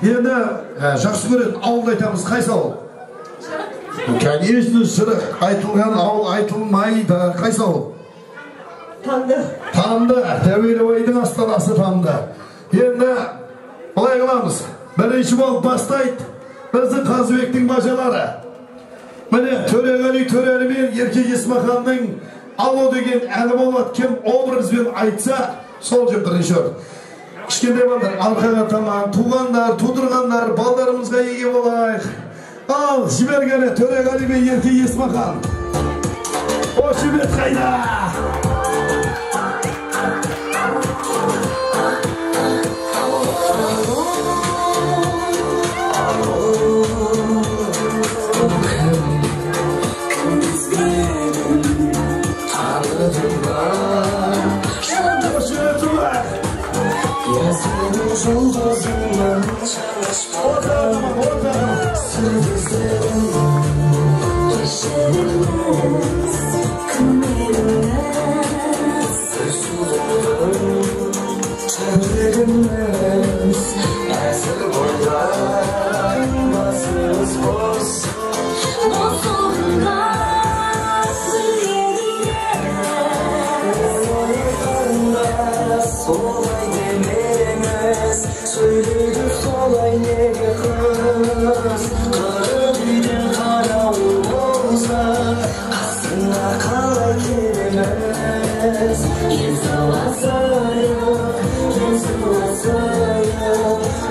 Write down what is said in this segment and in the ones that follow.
Енді жақсы көретін ауылды айтамыз, қайсы ауыл? Конечно, Шырық. Айтылған ауыл айтылмайды. Қайсы ауыл? Тамды. Тамды. Тәуелбайдың астанасы Тамды. Енді былай қыламыз. Бірінші болып бастайды біздің Қазыбектің бажалары. Міне Төреғали Төрәлі мен Ерке Есмаханның «Алло» деген әні болады. Кім образбен айтса, сол жер бірінші орын. Кішкентай балдар, арқаға таман, туғандар, тудырғандар, балдарымызға еге болайық. Ал, жібергені Төреғали мен Ерке Есмахан. Қошемет қайда! Жұлдызымнан шалашпаған сөздерім кешірілмес күнеріміз сұлудың тәңіріміз әзір бойдан басымыз бос орынға солай демеңіз сөйлейді солай неге қыз қырық үйден қарауыл болса қасына қалай келеміз ел сыйласайық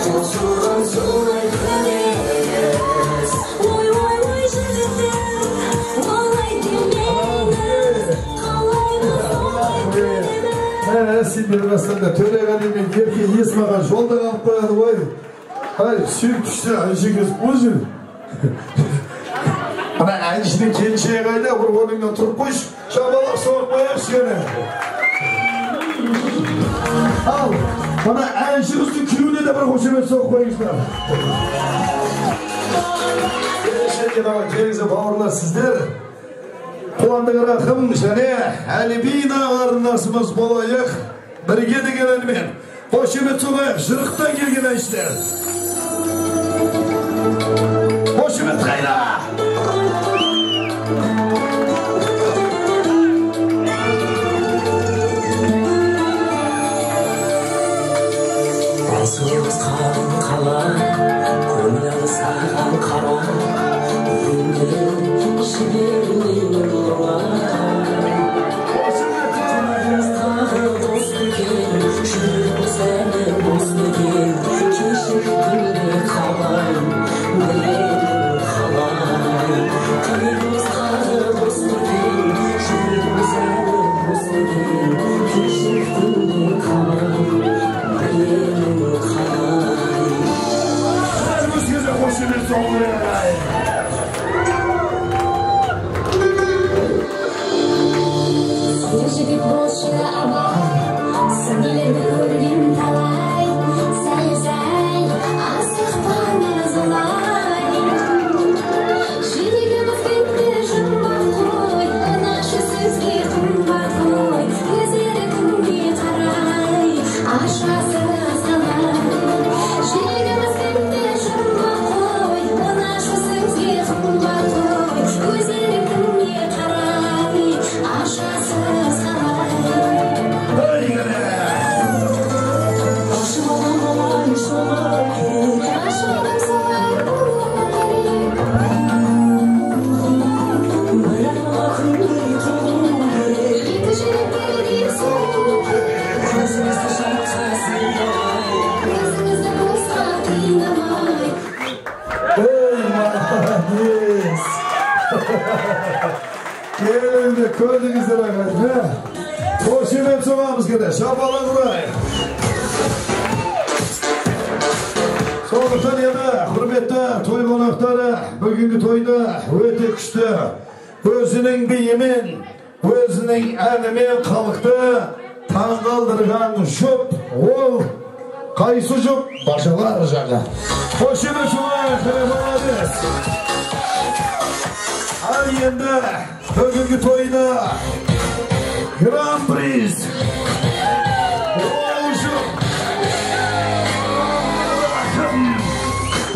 қосылған солай көреміз ой жігіттер олай демеңіз қалаймыз солай көреміз Сендер басында Төреғали мен Ерке Есмахан жолда қалып қояды ғой. Ай, сүйіктішті әншіңіз өзің. Ана әншінің келіншегі қайда, бір орныңнан тұрып қойшы, шабалақ соғып қояқшы кәне. Ал, ана әншіңіздің күйеуіне де бір қошемет соғып қойыңыздар. Келіңізі бауырлар сіздер. Қуандық рақым және Әлібина қарындасымыз болайық. Бірге деген әнмен қошемет соғайық. Жырықтан келген әншілер. Қошемет қайда! Басымыз қалың қала, көңілі саған қара, өмірім жібермей ұрлар. Тағы дос бекен, жүрегіміз әлі бос бекен, кешіргенде қалай, білемін қалай. Жүрегіміз тағы дос бекен, жүрегіміз әлі бос бекен, кешіргенде қалай, білемін қалай. Әр өзгезе қошемет соғылайық. Жігіт болшы абай, сіңілерді көрген талай, сәл-сәл асықпаңыз олай. Жүрегіміз бетті жұмбақ қой, ұнашы сөзге қымбат қой, көздері күнге қарай, ашасыз қалай. Жүрегіміз бетті жұмбақ қой, ұнашы сөзге қымбат қой, көздері күнге қарай, ашасыз қалай. Келіңді көрдіңіздер ағайын. Қошемет соғамыз кеді, шапалақ ұрайық. Сондықтан еді, құрметті той қонақтары, бүгінгі тойды өте күшті, өзінің биімен, өзінің әнімен халықты таңғалдырған жұп, ол қайсы жұп? Бажалар жағы. Қошемет соғайық, молодец. Ал енді бүгінгі тойда Гран-приз ол жұп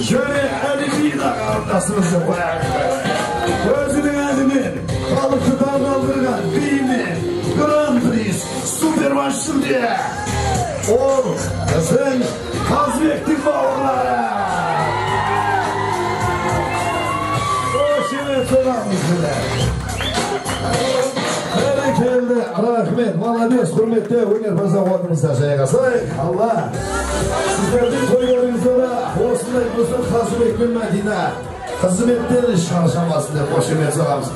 Şöyle elini de kardeşinizi koyarız. Özünün elimin balıklı dağdaldırgan beyni Grand Prix Supermaçtır diye. Ol kızın Kazbek'tin bağırları. Hoşine sorarız bile. Berekelde, rahmet, malades, hürmette, hünerpaza kodumuzda şeyga sayık. Allah, sizlerden toylarınızda da olsunday Mustafa Kazbek'in Medine hizmetleri çalışamasın diye hoşine sorarız.